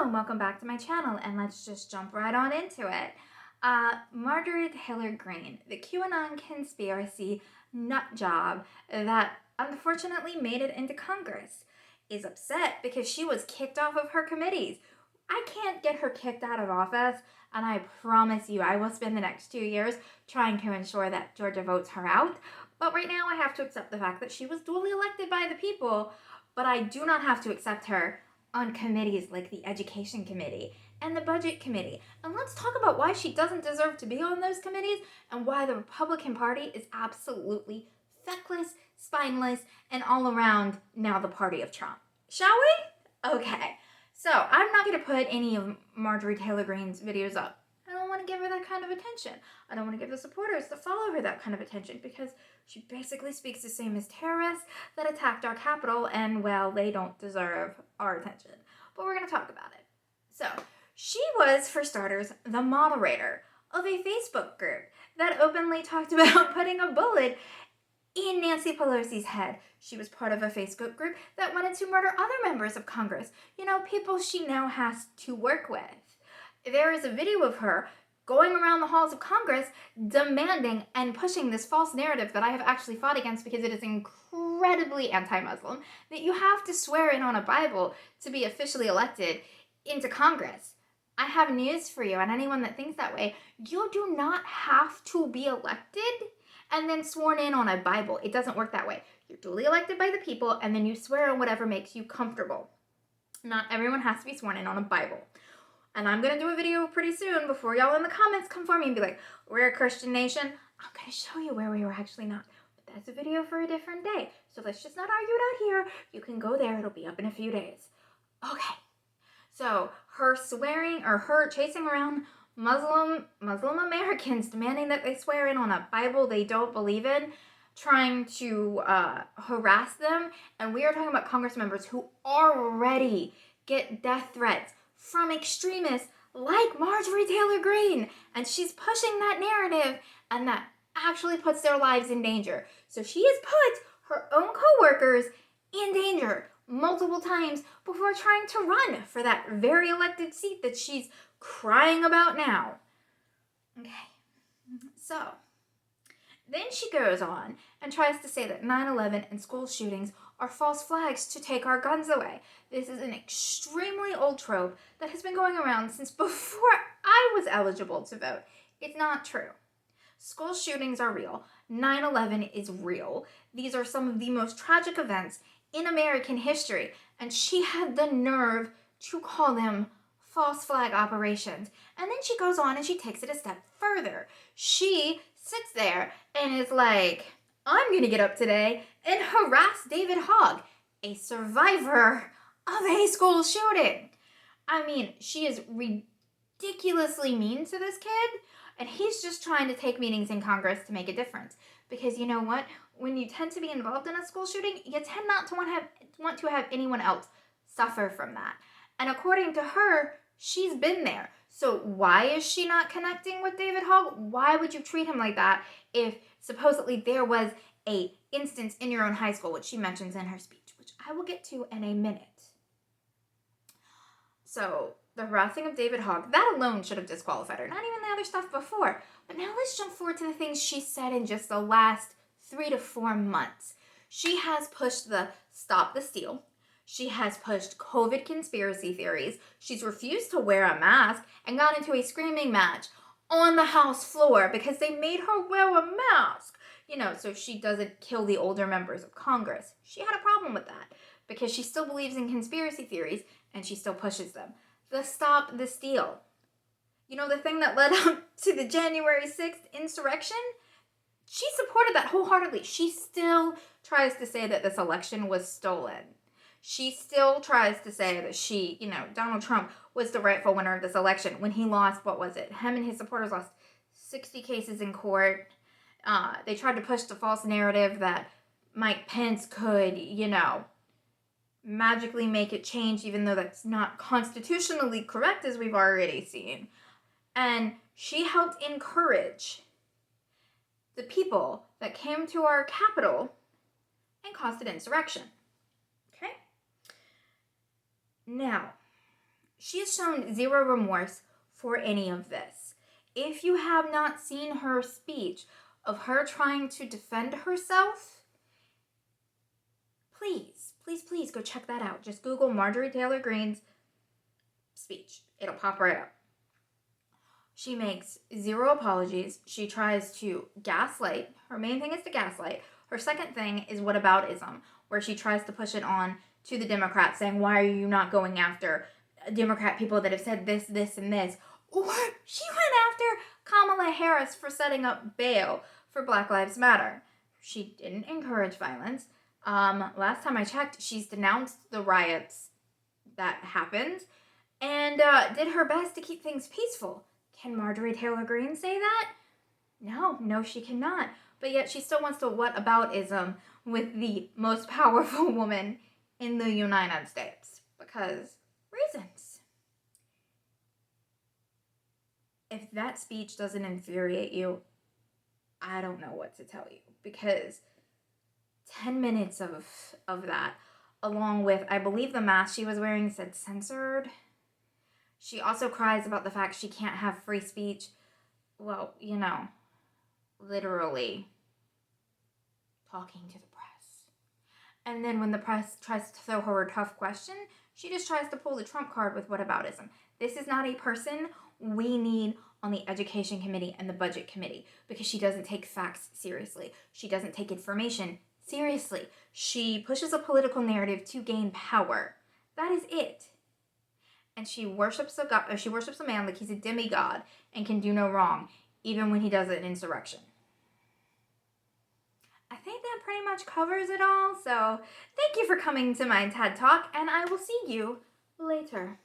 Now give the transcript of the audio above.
and welcome back to my channel, and let's just jump right on into it. Margaery Taylor Greene, the QAnon conspiracy nut job that unfortunately made it into Congress, is upset because she was kicked off of her committees. I can't get her kicked out of office, and I promise you I will spend the next 2 years trying to ensure that Georgia votes her out. But right now I have to accept the fact that she was duly elected by the people, but I do not have to accept her on committees like the Education Committee and the Budget Committee. And let's talk about why she doesn't deserve to be on those committees and why the Republican Party is absolutely feckless, spineless, and all around now the party of Trump. Shall we? Okay. So I'm not going to put any of Margaery Taylor Greene's videos up. I don't want to give her that kind of attention. I don't want to give the supporters that follow her that kind of attention because she basically speaks the same as terrorists that attacked our Capitol, and well, they don't deserve our attention. But we're going to talk about it. So, she was, for starters, the moderator of a Facebook group that openly talked about putting a bullet in Nancy Pelosi's head. She was part of a Facebook group that wanted to murder other members of Congress. You know, people she now has to work with. There is a video of her going around the halls of Congress demanding and pushing this false narrative that I have actually fought against because it is incredibly anti-Muslim, that you have to swear in on a Bible to be officially elected into Congress. I have news for you, and anyone that thinks that way, you do not have to be elected and then sworn in on a Bible. It doesn't work that way. You're duly elected by the people, and then you swear on whatever makes you comfortable. Not everyone has to be sworn in on a Bible. And I'm going to do a video pretty soon before y'all in the comments come for me and be like, we're a Christian nation. I'm going to show you where we were actually not. But that's a video for a different day. So let's just not argue it out here. You can go there. It'll be up in a few days. Okay. So her swearing, or her chasing around Muslim Americans, demanding that they swear in on a Bible they don't believe in, trying to harass them. And we are talking about Congress members who already get death threats from extremists like Margaery Taylor Greene, and she's pushing that narrative, and that actually puts their lives in danger. So she has put her own co-workers in danger multiple times before trying to run for that very elected seat that she's crying about now. Okay, so then she goes on and tries to say that 9/11 and school shootings are false flags to take our guns away. This is an extremely old trope that has been going around since before I was eligible to vote. It's not true. School shootings are real. 9/11 is real. These are some of the most tragic events in American history, and she had the nerve to call them false flag operations. And then she goes on and she takes it a step further. She sits there and is like, I'm going to get up today and harass David Hogg, a survivor of a school shooting. I mean, she is ridiculously mean to this kid, and he's just trying to take meetings in Congress to make a difference. Because you know what? When you tend to be involved in a school shooting, you tend not to want to have anyone else suffer from that. And according to her, she's been there. So why is she not connecting with David Hogg? Why would you treat him like that if supposedly there was a instance in your own high school, which she mentions in her speech, which I will get to in a minute. So the harassing of David Hogg, that alone should have disqualified her. Not even the other stuff before. But now let's jump forward to the things she said in just the last 3 to 4 months. She has pushed the Stop the Steal. She has pushed COVID conspiracy theories. She's refused to wear a mask and got into a screaming match on the House floor because they made her wear a mask. You know, so she doesn't kill the older members of Congress. She had a problem with that because she still believes in conspiracy theories and she still pushes them. The Stop the Steal. You know, the thing that led up to the January 6th insurrection? She supported that wholeheartedly. She still tries to say that this election was stolen. She still tries to say that Donald Trump was the rightful winner of this election when he lost, what was it? Him and his supporters lost 60 cases in court. They tried to push the false narrative that Mike Pence could, magically make it change, even though that's not constitutionally correct, as we've already seen. And she helped encourage the people that came to our Capitol and caused an insurrection. Okay? Now, She has shown zero remorse for any of this. If you have not seen her speech of her trying to defend herself, please go check that out. Just Google Margaery Taylor Greene's speech. It'll pop right up. She makes zero apologies. She tries to gaslight. Her main thing is to gaslight. Her second thing is whataboutism, where she tries to push it on to the Democrats, saying, why are you not going after Democrat people that have said this, this, and this? Or she went after Kamala Harris for setting up bail for Black Lives Matter. She didn't encourage violence. Last time I checked, she's denounced the riots that happened and did her best to keep things peaceful. Can Margaery Taylor Greene say that? No, she cannot. But yet she still wants to whataboutism with the most powerful woman in the United States. Because reasons. If that speech doesn't infuriate you, I don't know what to tell you. Because 10 minutes of that, along with, I believe the mask she was wearing said censored. She also cries about the fact she can't have free speech. Well, literally talking to the press. And then when the press tries to throw her a tough question, she just tries to pull the trump card with whataboutism. This is not a person we need on the education committee and the budget committee because she doesn't take facts seriously. She doesn't take information seriously. She pushes a political narrative to gain power. That is it. And she worships a god. She worships a man like he's a demigod and can do no wrong, even when he does an insurrection. I think that pretty much covers it all. So thank you for coming to my TED Talk, and I will see you later.